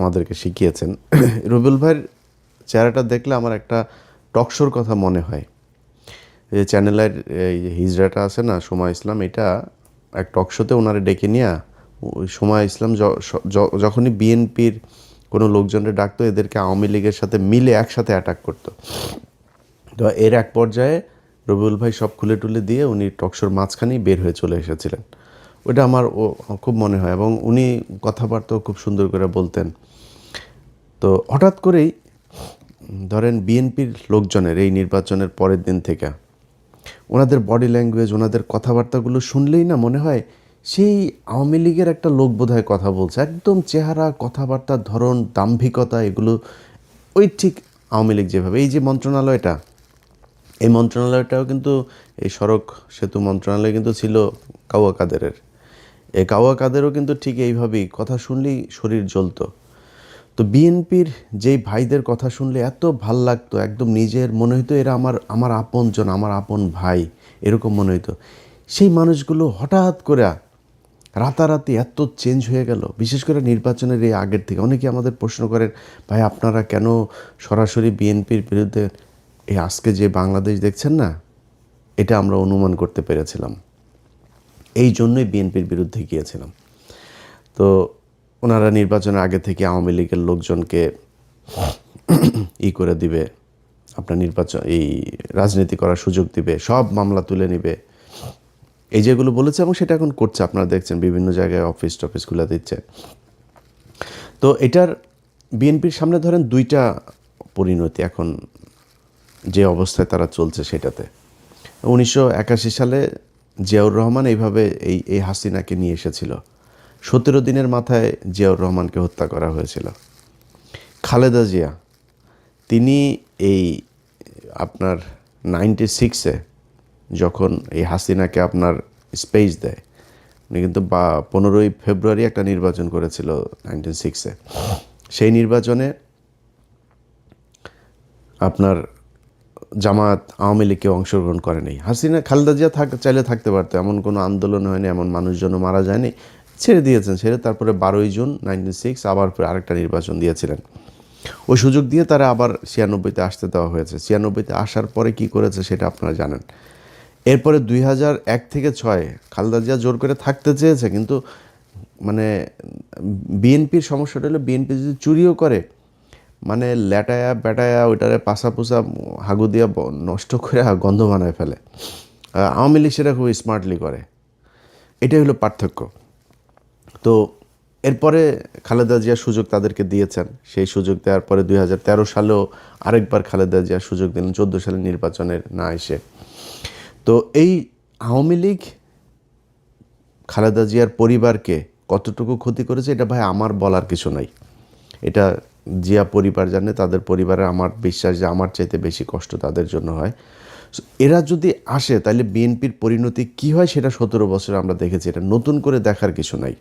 আমাদেরকে শিখিয়েছেন। রবিউল ভাইয়ের চেহারাটা দেখলে আমার একটা টকশোর কথা মনে হয়। এই চ্যানেলের এই হিজড়াটা আছে না, সময় ইসলাম, এটা এক টকশোতে ওনারে ডেকে নিয়ে ওই সময় ইসলাম যখনই বিএনপির কোনো লোকজনকে ডাকতো, এদেরকে আওয়ামী লীগের সাথে মিলে একসাথে অ্যাটাক করতো। তো এর এক পর্যায়ে রবিউল ভাই সব খুলে টুলে দিয়ে উনি টকশোর মাঝখানেই বের হয়ে চলে এসেছিলেন। ওটা আমার খুব মনে হয়, এবং উনি কথাবার্তাও খুব সুন্দর করে বলতেন। তো হঠাৎ করেই ধরেন বিএনপির লোকজনের এই নির্বাচনের পরের দিন থেকে ওনাদের বডি ল্যাঙ্গুয়েজ, ওনাদের কথাবার্তাগুলো শুনলেই না মনে হয় সেই আওয়ামী লীগের একটা লোক বোধহয় কথা বলছে। একদম চেহারা, কথাবার্তার ধরন, দাম্ভিকতা, এগুলো ওই ঠিক আওয়ামী লীগ যেভাবে। এই যে মন্ত্রণালয়টা, এই মন্ত্রণালয়টাও কিন্তু, এই সড়ক সেতু মন্ত্রণালয় কিন্তু ছিল কাওয়া কাদেরের। এই কাওয়া কাদেরও কিন্তু ঠিক এইভাবেই কথা শুনলেই শরীর জ্বলতো। তো বিএনপির যেই ভাইদের কথা শুনলে এত ভাল লাগতো, একদম নিজের মনে হতো এরা আমার আপনজন, আমার আপন ভাই, এরকম মনে হতো। সেই মানুষগুলো হঠাৎ করে রাতারাতি এত চেঞ্জ হয়ে গেল, বিশেষ করে নির্বাচনের এই আগের থেকে। অনেকে আমাদের প্রশ্ন করেন, ভাই আপনারা কেন সরাসরি বিএনপির বিরুদ্ধে? এই আজকে যে বাংলাদেশ দেখছেন না, এটা আমরা অনুমান করতে পেরেছিলাম, এই জন্যই বিএনপির বিরুদ্ধে গিয়েছিলাম। তো ওনারা নির্বাচনের আগে থেকে আওয়ামী লীগের লোকজনকে করে দিবে, আপনার নির্বাচন এই রাজনীতি করার সুযোগ দিবে, সব মামলা তুলে নিবে, এই যেগুলো বলেছে, এবং সেটা এখন করছে। আপনারা দেখছেন বিভিন্ন জায়গায় অফিস টফিস খুলে দিচ্ছে। তো এটার বিএনপির সামনে ধরেন দুইটা পরিণতি এখন যে অবস্থায় তারা চলছে সেটাতে। 1981 সালে জিয়াউর রহমান এইভাবে এই হাসিনাকে নিয়ে এসেছিল। 17 দিনের মাথায় জিয়াউর রহমানকে হত্যা করা হয়েছিল। খালেদা জিয়া, তিনি এই আপনার 96-এ যখন এই হাসিনাকে আপনার স্পেস দেয়, উনি কিন্তু 15ই ফেব্রুয়ারি একটা নির্বাচন করেছিল 96-এ। সেই নির্বাচনে আপনার জামাত, আওয়ামী লীগ কেউ অংশগ্রহণ করেনি। হাসিনা, খালেদা জিয়া চাইলে থাকতে পারতো, এমন কোনো আন্দোলন হয়নি, এমন মানুষজনও মারা যায়নি, ছেড়ে দিয়েছেন। ছেড়ে তারপরে 12ই জুন 96 আবার আরেকটা নির্বাচন দিয়েছিলেন। ওই সুযোগ দিয়ে তারা আবার 96-তে আসতে দেওয়া হয়েছে। 96-তে আসার পরে কি করেছে সেটা আপনারা জানেন। এরপরে 2001 থেকে 6 খালেদা জিয়া জোর করে থাকতে চেয়েছে, কিন্তু মানে বিএনপির সমস্যাটা হলো, বিএনপি যদি চুরিও করে, মানে ল্যাটায়া ব্যাটায়া ওইটারে পাশা পুষা হাগু দিয়া নষ্ট করে গন্ধ বানায় ফেলে। আওয়ামী লীগ সেটা খুব স্মার্টলি করে। এটাই হলো পার্থক্য। তো এরপরে খালেদা জিয়া সুযোগ তাদেরকে দিয়েছেন। সেই সুযোগ দেওয়ার পরে 2013 সালেও আরেকবার খালেদা জিয়া সুযোগ দিলেন, 14 সালের নির্বাচনের না এসে। তো এই আওয়ামী লীগ খালেদা জিয়ার পরিবারকে কতটুকু ক্ষতি করেছে, এটা ভাই আমার বলার কিছু নাই। এটা জিয়া পরিবার জানে, তাদের পরিবারে আমার বিশ্বাস যে আমার চাইতে বেশি কষ্ট তাদের জন্য হয়। এরা যদি আসে তাহলে বিএনপির পরিণতি কি হয় সেটা 17 বছর আমরা দেখেছি, এটা নতুন করে দেখার কিছু নাই।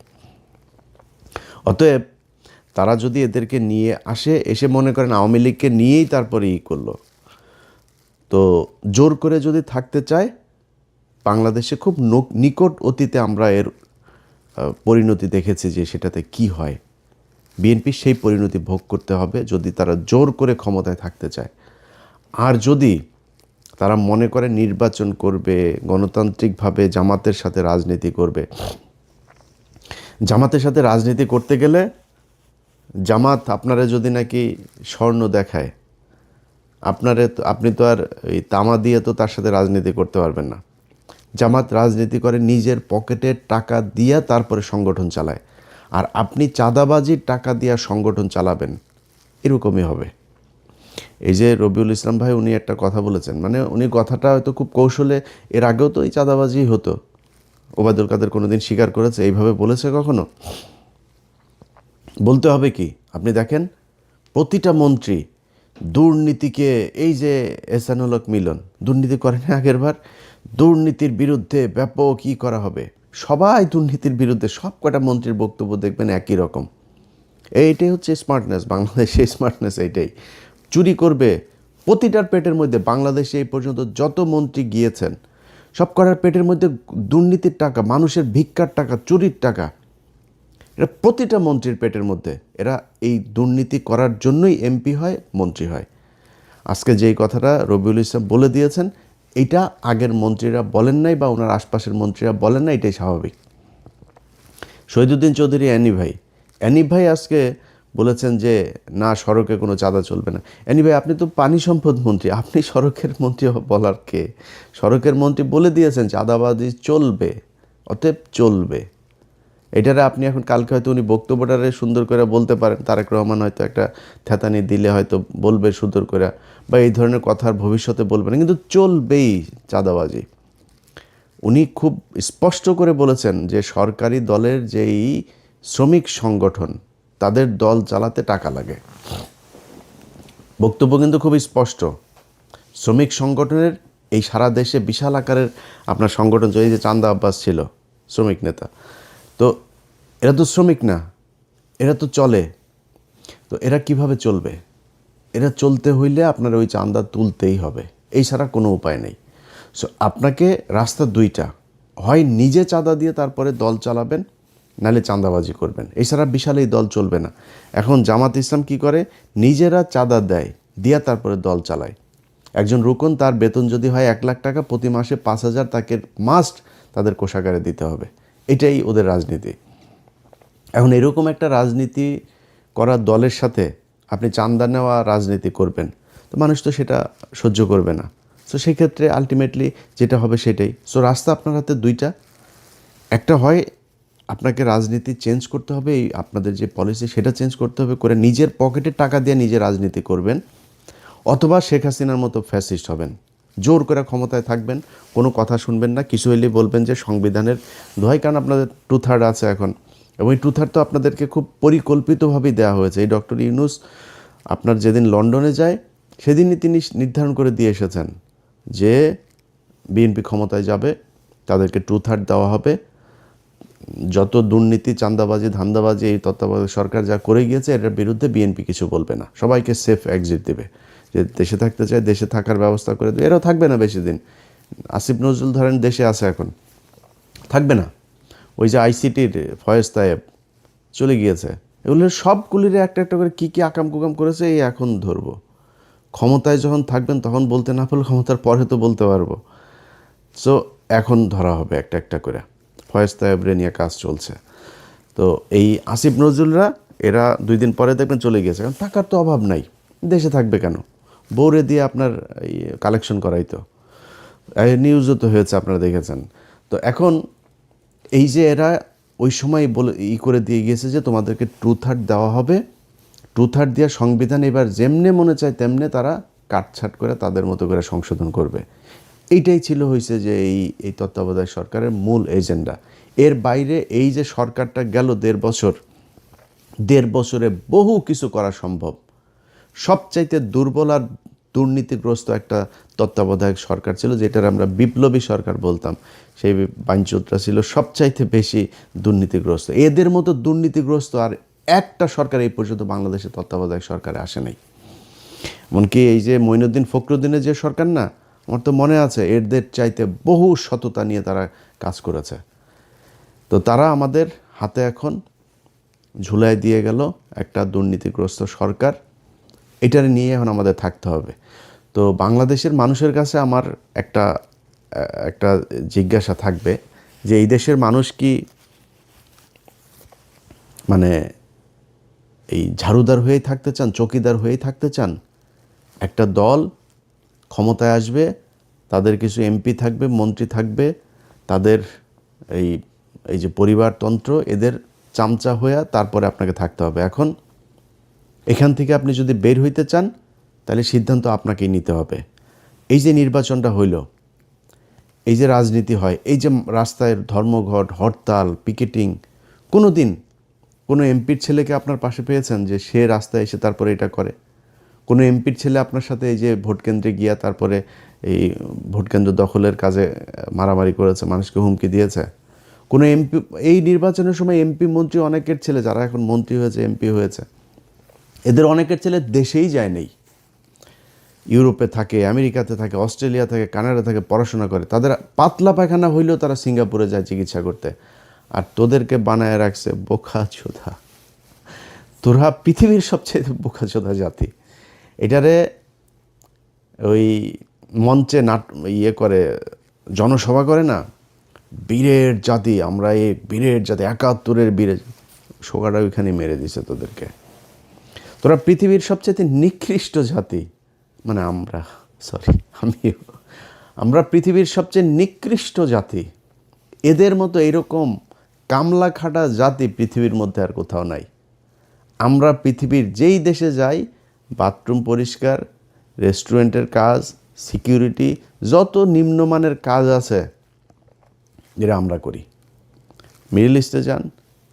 অতএব তারা যদি এদেরকে নিয়ে আসে, এসে মনে করেন আওয়ামী লীগকে নিয়েই তারপরে করলো, তো জোর করে যদি থাকতে চায়, বাংলাদেশে খুব নিকট অতীতে আমরা এর পরিণতি দেখেছি যে সেটাতে কি হয়। বিএনপি সেই পরিণতি ভোগ করতে হবে যদি তারা জোর করে ক্ষমতায় থাকতে চায়। আর যদি তারা মনে করে নির্বাচন করবে, গণতান্ত্রিকভাবে জামাতের সাথে রাজনীতি করবে, জামাতের সাথে রাজনীতি করতে গেলে জামাত আপনারা যদি নাকি স্বর্ণ দেখায়, আপনি তো আর এই তামা দিয়ে তো তার সাথে রাজনীতি করতে পারবেন না। জামাত রাজনীতি করে নিজের পকেটের টাকা দিয়ে, তারপরে সংগঠন চালায়। আর আপনি চাঁদাবাজির টাকা দিয়ে সংগঠন চালাবেন, এরকমই হবে। এই যে রবিউল ইসলাম ভাই, উনি একটা কথা বলেছেন, মানে উনি কথাটা হয়তো খুব কৌশলে, এর আগেও তো এই চাঁদাবাজি হতো, ওবায়দুল কাদের কোনোদিন স্বীকার করেছে এইভাবে বলেছে কখনো? বলতে হবে কি, আপনি দেখেন প্রতিটা মন্ত্রী দুর্নীতিকে, এই যে এহসানুল হক মিলন দুর্নীতি করেন আগের বার, দুর্নীতির বিরুদ্ধে ব্যাপক কী করা হবে, সবাই দুর্নীতির বিরুদ্ধে, সব কটা মন্ত্রীর বক্তব্য দেখবেন একই রকম। এইটাই হচ্ছে স্মার্টনেস, বাংলাদেশের স্মার্টনেস এইটাই। চুরি করবে প্রতিটার পেটের মধ্যে, বাংলাদেশে এই পর্যন্ত যত মন্ত্রী গিয়েছেন সব কটার পেটের মধ্যে দুর্নীতির টাকা, মানুষের ভিক্ষার টাকা, চুরির টাকা। এটা প্রতিটা মন্ত্রীর পেটের মধ্যে। এরা এই দুর্নীতি করার জন্যই এমপি হয়, মন্ত্রী হয়। আজকে যেই কথাটা রবিউল ইসলাম বলে দিয়েছেন, এইটা আগের মন্ত্রীরা বলেন নাই বা ওনার আশপাশের মন্ত্রীরা বলেন না, এটাই স্বাভাবিক। শহীদুদ্দিন চৌধুরী অ্যানি ভাই আজকে বলেছেন যে না, সড়কে কোনো চাঁদা চলবে না। অ্যানি ভাই, আপনি তো পানি সম্পদ মন্ত্রী, আপনি সড়কের মন্ত্রী বলার কে? সড়কের মন্ত্রী বলে দিয়েছেন চাঁদাবাজি চলবে, অতএব চলবে। এটারে আপনি এখন কালকে হয়তো উনি বক্তব্যটারে সুন্দর করে বলতে পারেন, তারেক রহমান হয়তো একটা থ্যাতানি দিলে হয়তো বলবে সুন্দর করে, বা এই ধরনের কথার ভবিষ্যতে বলবে না, কিন্তু চলবেই চাঁদাবাজি। উনি খুব স্পষ্ট করে বলেছেন যে সরকারি দলের যেই শ্রমিক সংগঠন, তাদের দল চালাতে টাকা লাগে। বক্তব্য কিন্তু খুব স্পষ্ট। শ্রমিক সংগঠনের এই সারা দেশে বিশাল আকারের আপনার সংগঠন, এই যে চান্দা আব্বাস ছিল শ্রমিক নেতা, তো এরা তো শ্রমিক না, এরা তো চলে। তো এরা কিভাবে চলবে? এরা চলতে হইলে আপনার ওই চাঁদা তুলতেই হবে, এই ছাড়া কোনো উপায় নেই। সো আপনাকে রাস্তা দুইটা, হয় নিজে চাঁদা দিয়ে তারপরে দল চালাবেন, নাহলে চাঁদাবাজি করবেন, এছাড়া বিশাল এই দল চলবে না। এখন জামাত ইসলাম কি করে? নিজেরা চাঁদা দেয়, দিয়া তারপরে দল চালায়। একজন রুকন, তার বেতন যদি হয় 1 লাখ টাকা, প্রতি মাসে 5,000 তাকে মাস্ট তাদের কোষাগারে দিতে হবে। এটাই ওদের রাজনীতি। এখন এরকম একটা রাজনীতি করা দলের সাথে আপনি চাঁদা নেওয়া রাজনীতি করবেন, তো মানুষ তো সেটা সহ্য করবে না। সো সেক্ষেত্রে আলটিমেটলি যেটা হবে সেটাই। সো রাস্তা আপনার হাতে দুইটা, একটা হয় আপনাকে রাজনীতি চেঞ্জ করতে হবে, এই আপনাদের যে পলিসি সেটা চেঞ্জ করতে হবে, করে নিজের পকেটের টাকা দিয়ে নিজে রাজনীতি করবেন, অথবা শেখ হাসিনার মতো ফ্যাসিস্ট হবেন, জোর করে ক্ষমতায় থাকবেন, কোনো কথা শুনবেন না, কিছু হইলে বলবেন যে সংবিধানের দোহাই, কারণ আপনাদের 2/3 আছে এখন, এবং এই 2/3 তো আপনাদেরকে খুব পরিকল্পিতভাবেই দেওয়া হয়েছে। এই ডক্টর ইউনূস আপনার যেদিন লন্ডনে যায়, সেদিনই তিনি নির্ধারণ করে দিয়ে এসেছেন যে বিএনপি ক্ষমতায় যাবে, তাদেরকে 2/3 দেওয়া হবে, যত দুর্নীতি, চাঁদাবাজি, ধান্দাবাজি এই তত্ত্বাবধায়ক সরকার যা করে গিয়েছে, এটার বিরুদ্ধে বিএনপি কিছু বলবে না, সবাইকে সেফ এক্সিট দেবে। যে দেশে থাকতে চায় দেশে থাকার ব্যবস্থা করে দেবে। এরাও থাকবে না বেশি দিন। আসিফ নজরুল ধরেন দেশে আছে, এখন থাকবে না। ওই যে আইসিটির ফয়েজ তায়েব চলে গিয়েছে, এগুলোর সবগুলির একটা একটা করে কী কী আকাম কুকাম করেছে, এই এখন ধরবো। ক্ষমতায় যখন থাকবেন তখন বলতে না পারলে ক্ষমতার পরে তো বলতে পারবো। সো এখন ধরা হবে একটা একটা করে। ফয়েজ তায়েবরে নিয়ে কাজ চলছে। তো এই আসিফ নজরুলরা, এরা 2 দিন পরে দেখবেন চলে গিয়েছে, কারণ টাকার তো অভাব নাই, দেশে থাকবে কেন? বউরে দিয়ে আপনার কালেকশন করাই তো, নিউজও তো হয়েছে, আপনারা দেখেছেন। তো এখন এই যে এরা ওই সময় বলে করে দিয়ে গিয়েছে যে তোমাদেরকে 2/3 দেওয়া হবে, 2/3 দিয়ে সংবিধান এবার যেমনে মনে চায় তেমনে তারা কাটছাট করে তাদের মতো করে সংশোধন করবে। এইটাই ছিল হয়েছে যে এই তত্ত্বাবধায়ক সরকারের মূল এজেন্ডা। এর বাইরে এই যে সরকারটা গেল 1.5 বছর, 1.5 বছরে বহু কিছু করা সম্ভব। সবচাইতে দুর্বল আর দুর্নীতিগ্রস্ত একটা তত্ত্বাবধায়ক সরকার ছিল, যেটার আমরা বিপ্লবী সরকার বলতাম। সেই বাঞ্চুতরা ছিল সবচাইতে বেশি দুর্নীতিগ্রস্ত। এদের মতো দুর্নীতিগ্রস্ত আর একটা সরকার এই পর্যন্ত বাংলাদেশের তত্ত্বাবধায়ক সরকারে আসে নাই। এমনকি এই যে মঈনুদ্দিন ফখরুদ্দিনের যে সরকার না, আমার তো মনে আছে, এদের চাইতে বহু সততা নিয়ে তারা কাজ করেছে। তো তারা আমাদের হাতে এখন ঝুলাই দিয়ে গেল একটা দুর্নীতিগ্রস্ত সরকার। এটার নিয়ে এখন আমাদের থাকতে হবে। তো বাংলাদেশের মানুষের কাছে আমার একটা জিজ্ঞাসা থাকবে যে এই দেশের মানুষ কি মানে এই ঝাড়ুদার হয়েই থাকতে চান, চকিদার হয়েই থাকতে চান? একটা দল ক্ষমতায় আসবে, তাদের কিছু এমপি থাকবে, মন্ত্রী থাকবে, তাদের এই এই যে পরিবারতন্ত্র, এদের চামচা হয়ে তারপরে আপনাকে থাকতে হবে। এখন এখান থেকে আপনি যদি বের হইতে চান, তাহলে সিদ্ধান্ত আপনাকেই নিতে হবে। এই যে নির্বাচনটা হইল, এই যে রাজনীতি হয়, এই যে রাস্তায় ধর্মঘট, হরতাল, পিকেটিং, কোনো দিন কোনো এমপির ছেলেকে আপনার পাশে পেয়েছেন যে সে রাস্তায় এসে তারপরে এটা করে? কোনো এমপির ছেলে আপনার সাথে এই যে ভোট কেন্দ্রে গিয়া তারপরে এই ভোটকেন্দ্র দখলের কাজে মারামারি করেছে, মানুষকে হুমকি দিয়েছে? কোনো এমপি এই নির্বাচনের সময় এমপি মন্ত্রী অনেকের ছেলে যারা এখন মন্ত্রী হয়েছে, এমপি হয়েছে, এদের অনেকের ছেলে দেশেই যায় নেই, ইউরোপে থাকে, আমেরিকাতে থাকে, অস্ট্রেলিয়া থাকে, কানাডা থাকে, পড়াশোনা করে। তাদের পাতলা পায়খানা হইলেও তারা সিঙ্গাপুরে যায় চিকিৎসা করতে। আর তোদেরকে বানায় রাখছে বোকাচোদা। তোরা পৃথিবীর সবচেয়ে বোকাচোদা জাতি। এটারে ওই মঞ্চে ইয়ে করে, জনসভা করে না, বীরের জাতি, আমরা এই বীরের জাতি, 71-এর বীরের, সোগাটা ওইখানে মেরে দিছে তোদেরকে। তোরা পৃথিবীর সবচেয়ে নিকৃষ্ট জাতি, মানে আমরা পৃথিবীর সবচেয়ে নিকৃষ্ট জাতি। এদের মতো এরকম কামলা খাটা জাতি পৃথিবীর মধ্যে আর কোথাও নাই। আমরা পৃথিবীর যেই দেশে যাই, বাথরুম পরিষ্কার, রেস্টুরেন্টের কাজ, সিকিউরিটি, যত নিম্নমানের কাজ আছে যেটা আমরা করি। মিডল ইস্টে যান,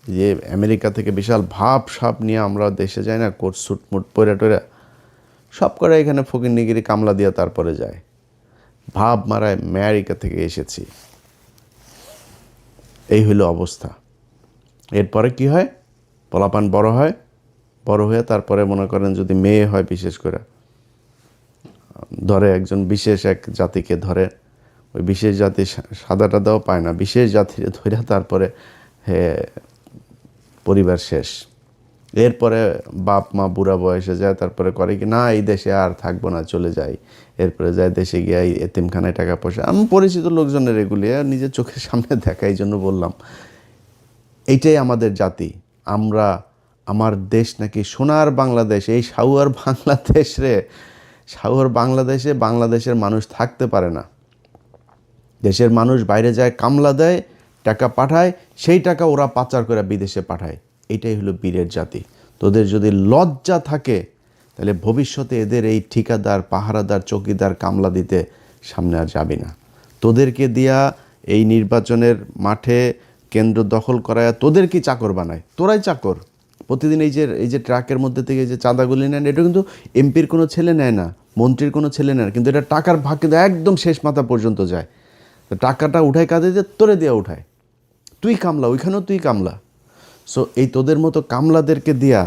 যে আমেরিকা থেকে বিশাল ভাব সাপ নিয়ে আমরা দেশে যাই না, কোট সুট মুট পরে টরে, সব করে এখানে ফকিরনিগিরি কামলা দিয়া তারপরে যায়, ভাব মারায় আমেরিকা থেকে এসেছি। এই হইল অবস্থা। এরপরে কি হয়, পোলাপান বড় হয়, বড় হয়ে তারপরে মনে করেন যদি মেয়ে হয়, বিশেষ করে ধরে একজন বিশেষ এক জাতিকে ধরে, ওই বিশেষ জাতি সাদাটা দেওয়া পায় না, বিশেষ জাতিরে ধরে তারপরে পরিবার শেষ। এরপরে বাপ মা বুড়া বয়সে যায়, তারপরে করে কি না এই দেশে আর থাকবো না, চলে যাই। এরপরে যায় দেশে গিয়ে এতিমখানায় টাকা পয়সা, আমি পরিচিত লোকজনের এগুলি নিজের চোখের সামনে দেখা, এই জন্য বললাম। এইটাই আমাদের জাতি। আমার দেশ নাকি সোনার বাংলাদেশ, এই সাউয়ার বাংলাদেশ রে, সাউয়ার বাংলাদেশে বাংলাদেশের মানুষ থাকতে পারে না। দেশের মানুষ বাইরে যায়, কামলা দেয়, টাকা পাঠায়, সেই টাকা ওরা পাচার করে বিদেশে পাঠায়। এটাই হলো বীরের জাতি। তোদের যদি লজ্জা থাকে তাহলে ভবিষ্যতে এদের এই ঠিকাদার, পাহারাদার, চৌকিদার কামলা দিতে সামনে আর যাবি না। তোদেরকে দিয়া এই নির্বাচনের মাঠে কেন্দ্র দখল করায় তোদের কি চাকর বানায়, তোরাই চাকর। প্রতিদিন এই যে ট্রাকের মধ্যে থেকে যে চাঁদাগুলি নেন, এটা কিন্তু এমপির কোনো ছেলে নেয় না, মন্ত্রীর কোনো ছেলে নেয় না, কিন্তু এটা টাকার ভাগ কিন্তু একদম শেষ মাথা পর্যন্ত যায়। টাকাটা উঠায় কাঁদে দিয়ে তোরে দিয়ে উঠায়, তুই কামলা, ওইখানেও তুই কামলা। সো এই তোদের মতো কামলাদেরকে দিয়া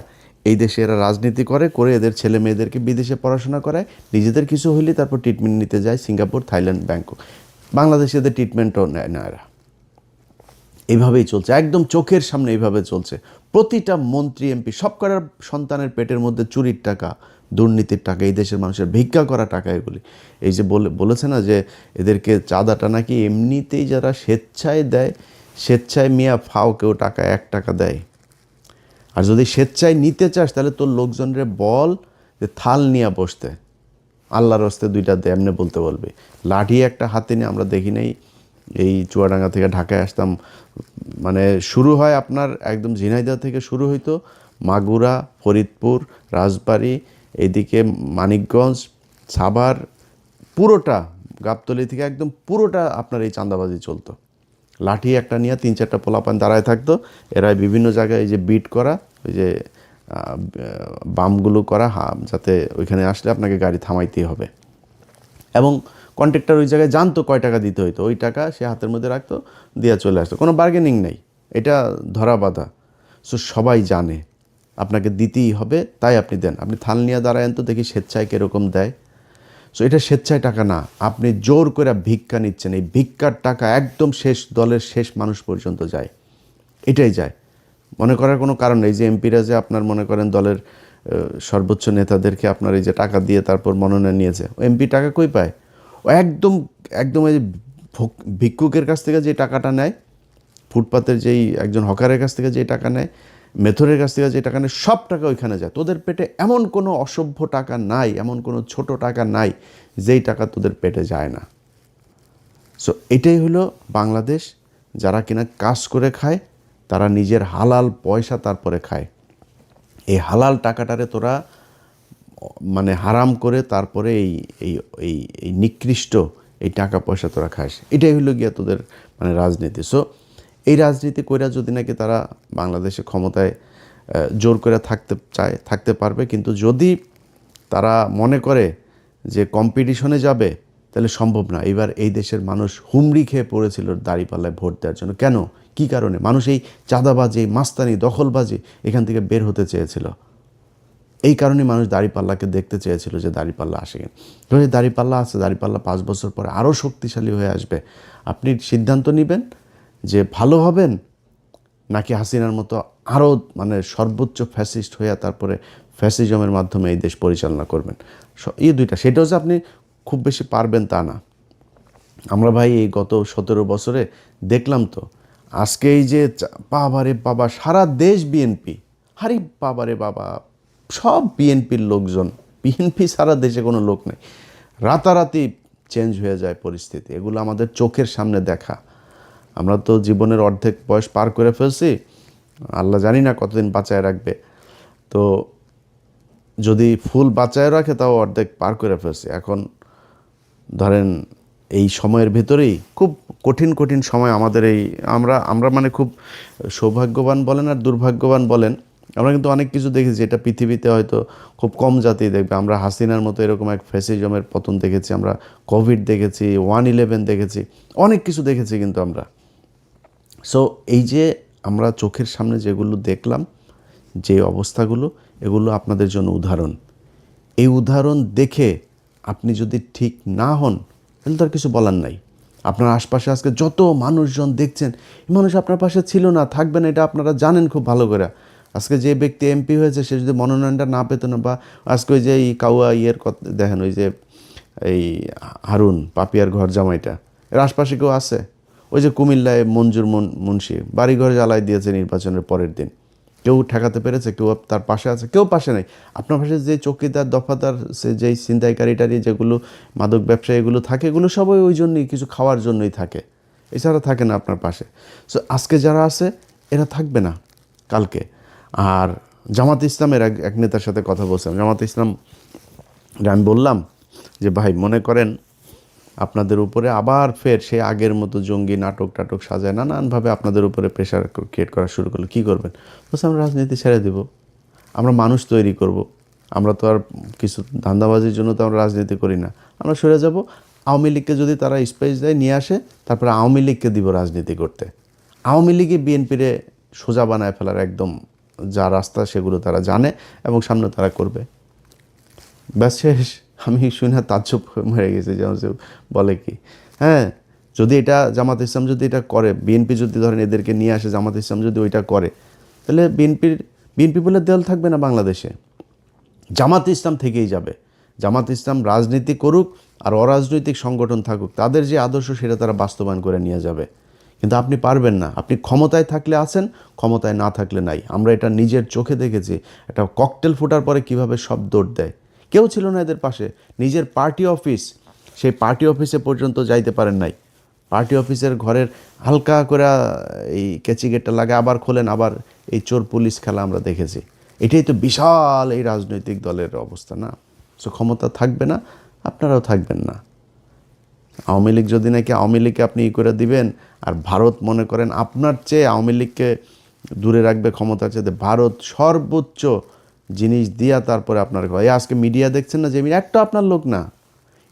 এই দেশে এরা রাজনীতি করে এদের ছেলে মেয়েদেরকে বিদেশে পড়াশোনা করায়, নিজেদের কিছু হইলে তারপর ট্রিটমেন্ট নিতে যায় সিঙ্গাপুর, থাইল্যান্ড, ব্যাংকক। বাংলাদেশে এদের ট্রিটমেন্টও নেয় না এরা। এইভাবেই চলছে, একদম চোখের সামনে এইভাবে চলছে। প্রতিটা মন্ত্রী এমপি সব করার সন্তানের পেটের মধ্যে চুরির টাকা, দুর্নীতির টাকা, এই দেশের মানুষের ভিক্ষা করা টাকা এগুলি। এই যে বলেছে না যে এদেরকে চাঁদাটা নাকি এমনিতেই যারা স্বেচ্ছায় দেয়, স্বেচ্ছায় মিয়া ফাও কেউ টাকা 1 টাকা দেয়। আর যদি স্বেচ্ছায় নিতে চাস তাহলে তোর লোকজনরে বল যে থাল নিয়ে বসতে, আল্লাহর হস্তে 2টা দে, এমনি বলতে বলবে। লাঠি একটা হাতে নিয়ে, আমরা দেখি নাই এই চুয়াডাঙ্গা থেকে ঢাকায় আসতাম, মানে শুরু হয় আপনার একদম ঝিনাইদহ থেকে শুরু হইতো, মাগুরা, ফরিদপুর, রাজবাড়ী, এইদিকে মানিকগঞ্জ, সাভার, পুরোটা গাবতলী থেকে একদম পুরোটা আপনার এই চাঁদাবাজি চলতো। লাঠি একটা নিয়ে 3-4টা পোলাপান দাঁড়ায় থাকতো, এরা বিভিন্ন জায়গায় এই যে বিট করা, ওই যে বামগুলো করা, যাতে ওইখানে আসলে আপনাকে গাড়ি থামাইতেই হবে। এবং কন্ট্রাক্টর ওই জায়গায় জানতো কয় টাকা দিতে হইতো, ওই টাকা সে হাতের মধ্যে রাখতো, দিয়ে চলে আসতো, কোনো বার্গেনিং নেই, এটা ধরা বাঁধা। সো সবাই জানে আপনাকে দিতেই হবে, তাই আপনি দেন। আপনি থাল নিয়ে দাঁড়ায়েন তো দেখি স্বেচ্ছায় কীরকম দেয়। সো এটা স্বেচ্ছায় টাকা না, আপনি জোর করে ভিক্ষা নিচ্ছেন। এই ভিক্ষার টাকা একদম শেষ দলের শেষ মানুষ পর্যন্ত যায়, এটাই যায়। মনে করার কোনো কারণ নেই যে এমপিরা যে আপনার মনে করেন দলের সর্বোচ্চ নেতাদেরকে আপনার এই যে টাকা দিয়ে তারপর মনোনয়ন নিয়েছে, ও এমপি টাকা কই পায়? ও একদম এই যে ভিক্ষুকের কাছ থেকে যে টাকাটা নেয়, ফুটপাতের যেই একজন হকারের কাছ থেকে যে টাকা নেয়, মেথরের কাছ থেকে যে টাকা নেয়, সব টাকা ওইখানে যায়। তোদের পেটে এমন কোনো অসভ্য টাকা নাই, এমন কোনো ছোট টাকা নাই যেই টাকা তোদের পেটে যায় না। সো এটাই হলো বাংলাদেশ। যারা কিনা কাজ করে খায়, তারা নিজের হালাল পয়সা তারপরে খায়। এই হালাল টাকাটারে তোরা মানে হারাম করে তারপরে এই নিকৃষ্ট এই টাকা পয়সা তোরা খাস। এটাই হলো গিয়া তোদের মানে রাজনীতি। সো এই রাজনীতি কইরা যদি নাকি তারা বাংলাদেশে ক্ষমতায় জোর করে থাকতে পারবে, কিন্তু যদি তারা মনে করে যে কম্পিটিশনে যাবে তাহলে সম্ভব না। এবার এই দেশের মানুষ হুমড়ি খেয়ে পড়েছিল দাঁড়িপাল্লায় ভোট দেওয়ার জন্য। কেন, কি কারণে? মানুষ এই চাঁদাবাজি, মাস্তানি, দখলবাজি এখান থেকে বের হতে চেয়েছিল। এই কারণে মানুষ দাঁড়িপাল্লাকে দেখতে চেয়েছিল যে দাঁড়িপাল্লা আসে কিনা। ধরে দাঁড়িপাল্লা আছে, দাঁড়িপাল্লা 5 বছর পরে আরও শক্তিশালী হয়ে আসবে। আপনি সিদ্ধান্ত নেবেন যে ভালো হবেন নাকি হাসিনার মতো আরও মানে সর্বোচ্চ ফ্যাসিস্ট হইয়া তারপরে ফ্যাসিজমের মাধ্যমে এই দেশ পরিচালনা করবেন? এই দুইটা, সেটাও যে আপনি খুব বেশি পারবেন তা না। আমরা ভাই এই গত 17 বছরে দেখলাম তো, আজকে এই যে বাবারে বাবা সারা দেশ বিএনপি, আরে বাবারে বাবা সব বিএনপির লোকজন, বিএনপি সারা দেশে কোনো লোক নেই, রাতারাতি চেঞ্জ হয়ে যায় পরিস্থিতি। এগুলো আমাদের চোখের সামনে দেখা। আমরা তো জীবনের অর্ধেক বয়স পার করে ফেলছি, আল্লাহ জানি না কতদিন বাঁচায় রাখবে। তো যদি ফুল বাঁচায় রাখে তাও অর্ধেক পার করে ফেলছি। এখন ধরেন এই সময়ের ভেতরেই খুব কঠিন কঠিন সময় আমাদের এই আমরা মানে খুব সৌভাগ্যবান বলেন আর দুর্ভাগ্যবান বলেন, আমরা কিন্তু অনেক কিছু দেখেছি এটা পৃথিবীতে হয়তো খুব কম জাতি দেখবে। আমরা হাসিনার মতো এরকম এক ফ্যাসিজমের পতন দেখেছি, আমরা কোভিড দেখেছি, 1/11 দেখেছি, অনেক কিছু দেখেছি কিন্তু আমরা। সো এই যে আমরা চোখের সামনে যেগুলো দেখলাম, যে অবস্থাগুলো, এগুলো আপনাদের জন্য উদাহরণ। এই উদাহরণ দেখে আপনি যদি ঠিক না হন তাহলে তার কিছু বলার নাই। আপনার আশপাশে আজকে যত মানুষজন দেখছেন, এই মানুষ আপনার পাশে ছিল না, থাকবে না, এটা আপনারা জানেন খুব ভালো করে। আজকে যে ব্যক্তি এমপি হয়েছে সে যদি মনোনয়নটা না পেত না, বা আজকে ওই যে এই কাউয়া কথা দেখেন, ওই যে এই হারুন পাপিয়ার ঘর জামাইটা, এর আশপাশে কেউ আছে? ওই যে কুমিল্লায় মঞ্জুর মুন্সি বাড়িঘর জ্বালাই দিয়েছে নির্বাচনের পরের দিন, কেউ ঠেকাতে পেরেছে? কেউ তার পাশে আছে? কেউ পাশে নেই। আপনার পাশে যে চৌকিদার দফাদার সে যেই ছিনতাইকারী যেগুলো মাদক ব্যবসায়ী এগুলো থাকে, এগুলো সবাই ওই জন্যই, কিছু খাওয়ার জন্যই থাকে, এছাড়া থাকে না আপনার পাশে। সো আজকে যারা আছে এরা থাকবে না কালকে। আর জামাত ইসলামের এক নেতার সাথে কথা বলছিলাম, জামাত ইসলাম আমি বললাম যে ভাই মনে করেন আপনাদের উপরে আবার ফের সে আগের মতো জঙ্গি নাটক সাজায় নানানভাবে আপনাদের উপরে প্রেশার ক্রিয়েট করা শুরু করলো, কী করবেন? বলছে আমরা রাজনীতি ছেড়ে দেব, আমরা মানুষ তৈরি করব, আমরা তো আর কিছু ধান্দাবাজির জন্য তো আমরা রাজনীতি করি না, আমরা সরে যাব। আওয়ামী লীগকে যদি তারা স্পেস দেয় নিয়ে আসে, তারপরে আওয়ামী লীগকে দিব রাজনীতি করতে। আওয়ামী লীগে বিএনপিরে সোজা বানায় ফেলার একদম যা রাস্তা সেগুলো তারা জানে এবং সামনে তারা করবে। ব্যাস শেষ। আমি শুনে তাজ্জব মরে গেছি, যেমন বলে কি, হ্যাঁ যদি এটা জামাত ইসলাম যদি এটা করে, বিএনপি যদি ধরেন এদেরকে নিয়ে আসে, জামাত ইসলাম যদি ওইটা করে, তাহলে বিএনপি বলে দল থাকবে না বাংলাদেশে, জামাত ইসলাম থেকেই যাবে। জামাত ইসলাম রাজনীতি করুক আর অরাজনৈতিক সংগঠন থাকুক, তাদের যে আদর্শ সেটা তারা বাস্তবায়ন করে নিয়ে যাবে। কিন্তু আপনি পারবেন না। আপনি ক্ষমতায় থাকলে আছেন, ক্ষমতায় না থাকলে নাই। আমরা এটা নিজের চোখে দেখেছি, একটা ককটেল ফোটার পরে কিভাবে সব দৌড় দেয়। কেউ ছিল না এদের পাশে। নিজের পার্টি অফিস, সেই পার্টি অফিসে পর্যন্ত যাইতে পারেন নাই। পার্টি অফিসের ঘরের হালকা করে এই কেচি গেটটা লাগে, আবার খোলেন, আবার এই চোর পুলিশ খেলা আমরা দেখেছি। এটাই তো বিশাল এই রাজনৈতিক দলের অবস্থা না? সো ক্ষমতা থাকবে না, আপনারাও থাকবেন না। আওয়ামী লীগ যদি নাকি আওয়ামী লীগকে আপনি ই করে দিবেন, আর ভারত মনে করেন আপনার চেয়ে আওয়ামী লীগকে দূরে রাখবে ক্ষমতার চেয়ে, ভারত সর্বোচ্চ জিনিস দিয়া তারপরে আপনার এই আজকে মিডিয়া দেখছেন না, যে একটা আপনার লোক না,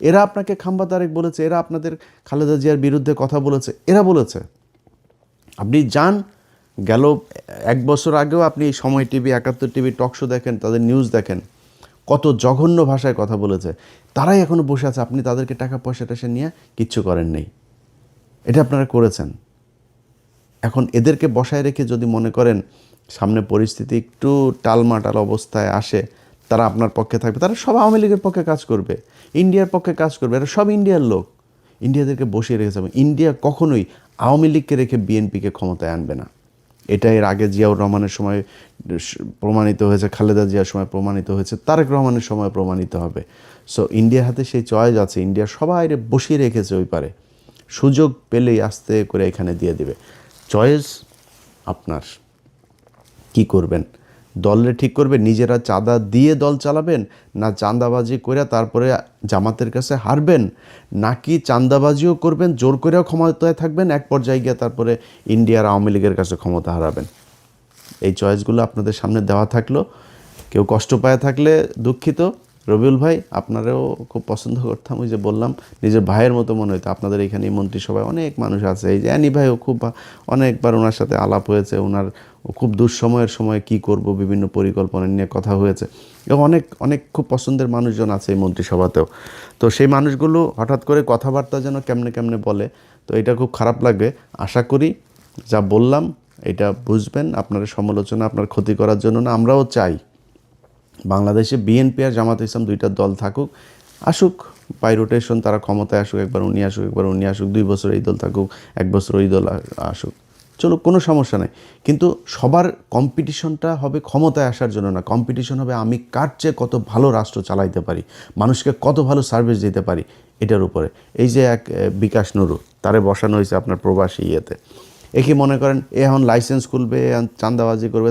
এরা আপনাকে খাম্বা তারেক বলেছে, এরা আপনাদের খালেদা জিয়ার বিরুদ্ধে কথা বলেছে, এরা বলেছে। আপনি যান, গেল 1 বছর আগেও আপনি সময় টিভি, 71 টিভি টক শো দেখেন, তাদের নিউজ দেখেন, কত জঘন্য ভাষায় কথা বলেছে। তারাই এখনও বসে আছে, আপনি তাদেরকে টাকা পয়সা নিয়ে কিচ্ছু করেন নেই। এটা আপনারা করেছেন। এখন এদেরকে বসায় রেখে যদি মনে করেন সামনে পরিস্থিতি একটু টালমাটাল অবস্থায় আসে, তারা আপনার পক্ষে থাকবে, তারা সব আওয়ামী লীগের পক্ষে কাজ করবে, ইন্ডিয়ার পক্ষে কাজ করবে, এরা সব ইন্ডিয়ার লোক। ইন্ডিয়াদেরকে বসিয়ে রেখেছে। ইন্ডিয়া কখনোই আওয়ামী লীগকে রেখে বিএনপিকে ক্ষমতায় আনবে না। এটা এর আগে জিয়াউর রহমানের সময় প্রমাণিত হয়েছে, খালেদা জিয়ার সময় প্রমাণিত হয়েছে, তারেক রহমানের সময় প্রমাণিত হবে। সো ইন্ডিয়ার হাতে সেই চয়েস আছে, ইন্ডিয়া সবাই বসিয়ে রেখেছে ওই পারে, সুযোগ পেলেই আস্তে করে এখানে দিয়ে দিবে। চয়েস আপনার, কি করবেন? দলে ঠিক করবে নিজেরা চাঁদা দিয়ে দল চালাবেন, না চাঁদাবাজি করে তারপরে জামাতের কাছে হারবেন, নাকি চাঁদাবাজিও করবেন, জোর করেও ক্ষমতায় থাকবেন, এক পর্যায়ে গিয়ে তারপরে ইন্ডিয়ার আওয়ামী লীগের কাছে ক্ষমতা হারাবেন। এই চয়েসগুলো আপনাদের সামনে দেওয়া থাকলো। কেউ কষ্ট পায় থাকলে দুঃখিত। রবিউল ভাই, আপনারাও খুব পছন্দ করতাম, ওই যে বললাম নিজের ভাইয়ের মতো মনে হতো। আপনাদের এখানে মন্ত্রিসভায় অনেক মানুষ আছে, এই যে অ্যানি ভাইও খুব অনেকবার ওনার সাথে আলাপ হয়েছে, ওনার খুব দুঃসময়ের সময় কি করব বিভিন্ন পরিকল্পনা নিয়ে কথা হয়েছে, এবং অনেক অনেক খুব পছন্দের মানুষজন আছে এই মন্ত্রিসভাতেও। তো সেই মানুষগুলো হঠাৎ করে কথাবার্তা যেন কেমনে কেমনে বলে, তো এটা খুব খারাপ লাগবে। আশা করি যা বললাম এটা বুঝবেন। আপনার সমালোচনা আপনার ক্ষতি করার জন্য না, আমরাও চাই বাংলাদেশে বিএনপি আর জামাত ইসলাম দুইটা দল থাকুক, আসুক বাই রোটেশন, তারা ক্ষমতায় আসুক, একবার উনি আসুক, একবার উনি আসুক, 2 বছর এই দল থাকুক, 1 বছর ওই দল আসুক, চলো, কোনো সমস্যা নাই। কিন্তু সবার কম্পিটিশনটা হবে ক্ষমতায় আসার জন্য না, কম্পিটিশন হবে আমি কার চেয়ে কত ভালো রাষ্ট্র চালাইতে পারি, মানুষকে কত ভালো সার্ভিস দিতে পারি, এটার উপরে। এই যে এক বিকাশ নুরু, তারে বসানো হয়েছে আপনার প্রবাসী ইয়েতে, এ কি মনে করেন এ এখন লাইসেন্স খুলবে, চাঁদাবাজি করবে?